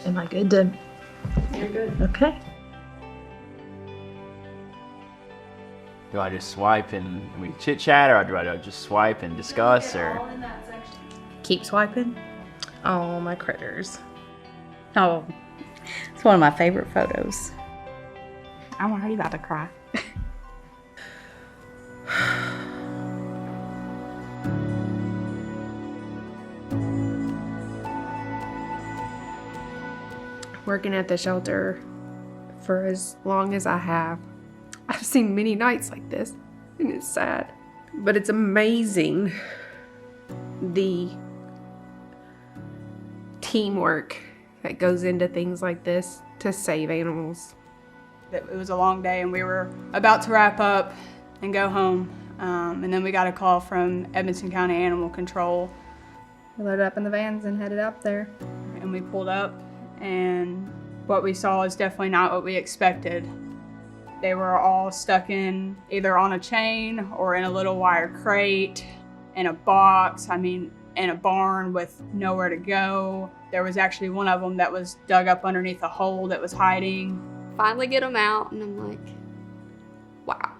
Am I good to? You're good. Okay. Do I just swipe and we chit chat, or do I just swipe and discuss, or? All in that section. Keep swiping. Oh, my critters. Oh, it's one of my favorite photos. I'm already about to cry. Working at the shelter for as long as I have, I've seen many nights like this, and it's sad. But it's amazing the teamwork that goes into things like this to save animals. It was a long day, and we were about to wrap up and go home. And then we got a call from Edmonson County Animal Control. We loaded up in the vans and headed up there. And we pulled up, and what we saw is definitely not what we expected. They were all stuck in either on a chain or in a little wire crate, in a box, in a barn with nowhere to go. There was actually one of them that was dug up underneath a hole that was hiding. Finally get them out, and I'm like, wow.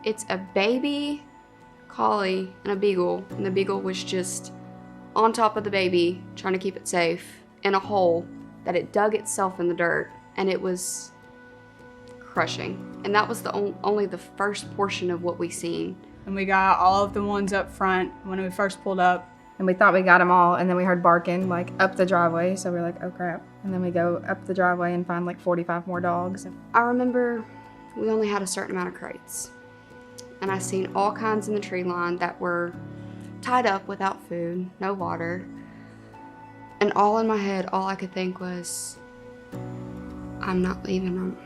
It's a baby collie and a beagle, and the beagle was just on top of the baby, trying to keep it safe, in a hole that it dug itself in the dirt, and it was crushing. And that was only the first portion of what we seen. And we got all of the ones up front when we first pulled up. And we thought we got them all, and then we heard barking like up the driveway, so we were like, oh crap. And then we go up the driveway and find like 45 more dogs. I remember we only had a certain amount of crates, and I seen all kinds in the tree line that were tied up without food, no water. And all in my head, all I could think was, I'm not leaving them.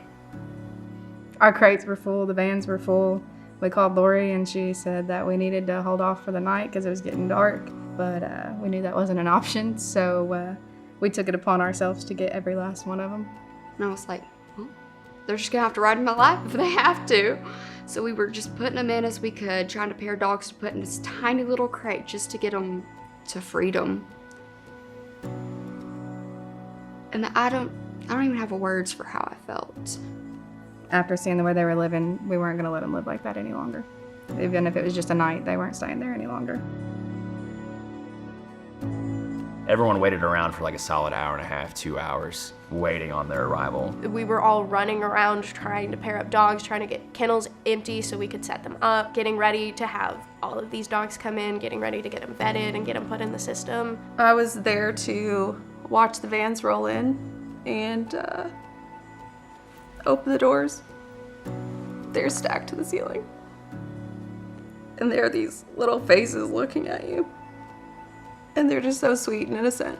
Our crates were full, the vans were full. We called Lori, and she said that we needed to hold off for the night because it was getting dark, but we knew that wasn't an option, so we took it upon ourselves to get every last one of them. And I was like, well, they're just gonna have to ride in my life if they have to. So we were just putting them in as we could, trying to pair dogs to put in this tiny little crate just to get them to freedom. And I don't even have words for how I felt. After seeing the way they were living, we weren't gonna let them live like that any longer. Even if it was just a night, they weren't staying there any longer. Everyone waited around for like a solid hour and a half, 2 hours, waiting on their arrival. We were all running around trying to pair up dogs, trying to get kennels empty so we could set them up, getting ready to have all of these dogs come in, getting ready to get them vetted and get them put in the system. I was there to watch the vans roll in and open the doors. They're stacked to the ceiling. And there are these little faces looking at you. And they're just so sweet and innocent.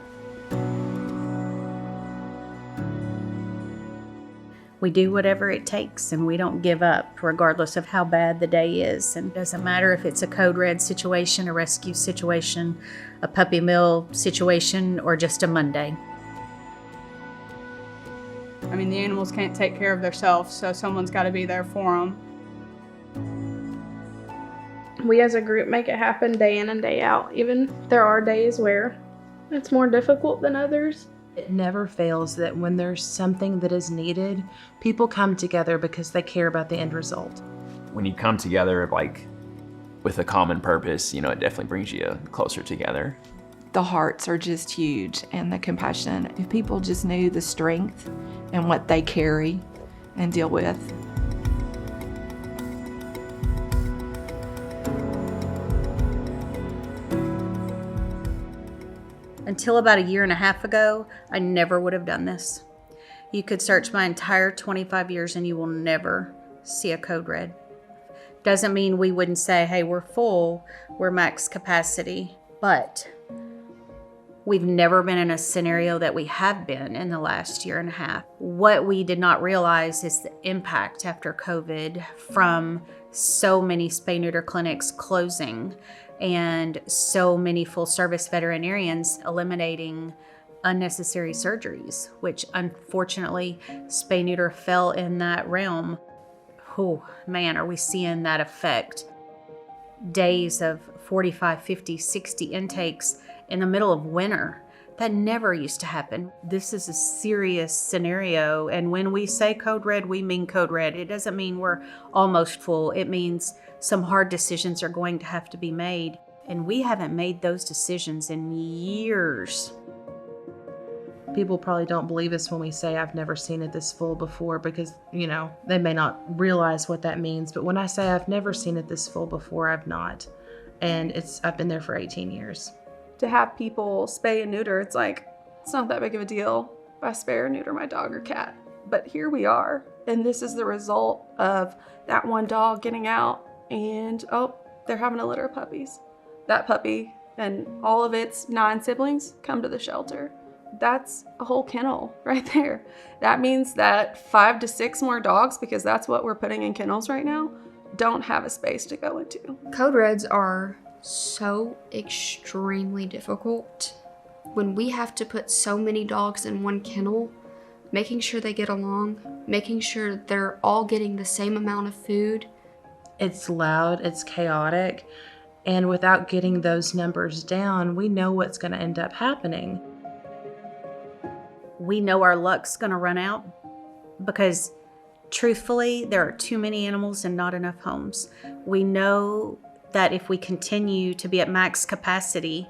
We do whatever it takes, and we don't give up, regardless of how bad the day is. And it doesn't matter if it's a code red situation, a rescue situation, a puppy mill situation, or just a Monday. The animals can't take care of themselves, so someone's got to be there for them. We as a group make it happen day in and day out. Even there are days where it's more difficult than others. It never fails that when there's something that is needed, people come together because they care about the end result. When you come together like with a common purpose, it definitely brings you closer together. The hearts are just huge, and the compassion. If people just knew the strength and what they carry and deal with. Until about a year and a half ago, I never would have done this. You could search my entire 25 years and you will never see a code red. Doesn't mean we wouldn't say, hey, we're full, we're max capacity, but we've never been in a scenario that we have been in the last year and a half. What we did not realize is the impact after COVID from so many spay-neuter clinics closing and so many full-service veterinarians eliminating unnecessary surgeries, which unfortunately spay-neuter fell in that realm. Oh man, are we seeing that effect? Days of 45, 50, 60 intakes in the middle of winter. That never used to happen. This is a serious scenario. And when we say code red, we mean code red. It doesn't mean we're almost full. It means some hard decisions are going to have to be made. And we haven't made those decisions in years. People probably don't believe us when we say I've never seen it this full before because, they may not realize what that means. But when I say I've never seen it this full before, I've not. And I've been there for 18 years. To have people spay and neuter, it's like, it's not that big of a deal if I spay or neuter my dog or cat. But here we are, and this is the result of that one dog getting out and, they're having a litter of puppies. That puppy and all of its 9 siblings come to the shelter. That's a whole kennel right there. That means that 5 to 6 more dogs, because that's what we're putting in kennels right now, don't have a space to go into. Code reds are so extremely difficult. When we have to put so many dogs in one kennel, making sure they get along, making sure they're all getting the same amount of food. It's loud, it's chaotic, and without getting those numbers down, we know what's going to end up happening. We know our luck's going to run out because, truthfully, there are too many animals and not enough homes. We know that if we continue to be at max capacity,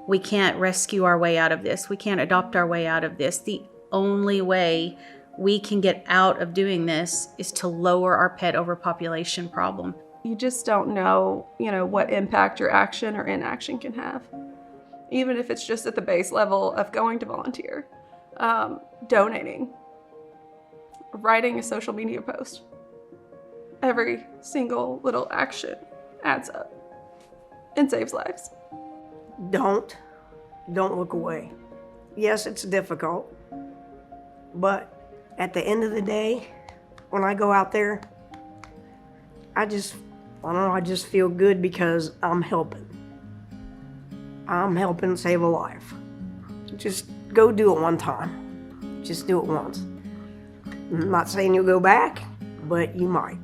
we can't rescue our way out of this. We can't adopt our way out of this. The only way we can get out of doing this is to lower our pet overpopulation problem. You just don't know, what impact your action or inaction can have. Even if it's just at the base level of going to volunteer, donating, writing a social media post. Every single little action adds up and saves lives. Don't look away. Yes, it's difficult, but at the end of the day, when I go out there, I just feel good because I'm helping. I'm helping save a life. Just go do it one time. Just do it once. I'm not saying you'll go back, but you might,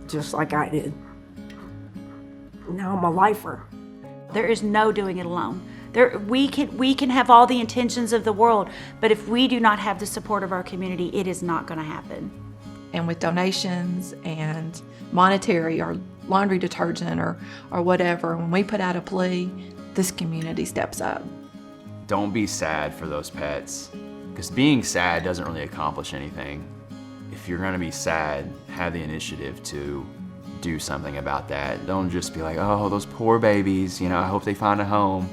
just like I did. Now I'm a lifer. There is no doing it alone. We can have all the intentions of the world, but if we do not have the support of our community, it is not going to happen. And with donations and monetary or laundry detergent or whatever, when we put out a plea, this community steps up. Don't be sad for those pets, because being sad doesn't really accomplish anything. If you're gonna be sad, have the initiative to do something about that. Don't just be like, oh, those poor babies, I hope they find a home.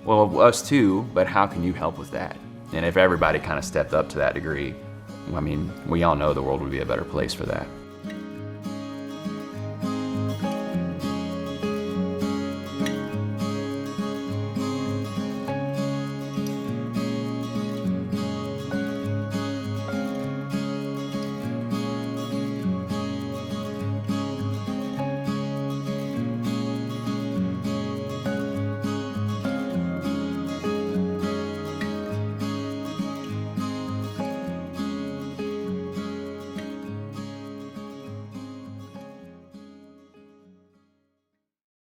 Well, us too, but how can you help with that? And if everybody kind of stepped up to that degree, we all know the world would be a better place for that.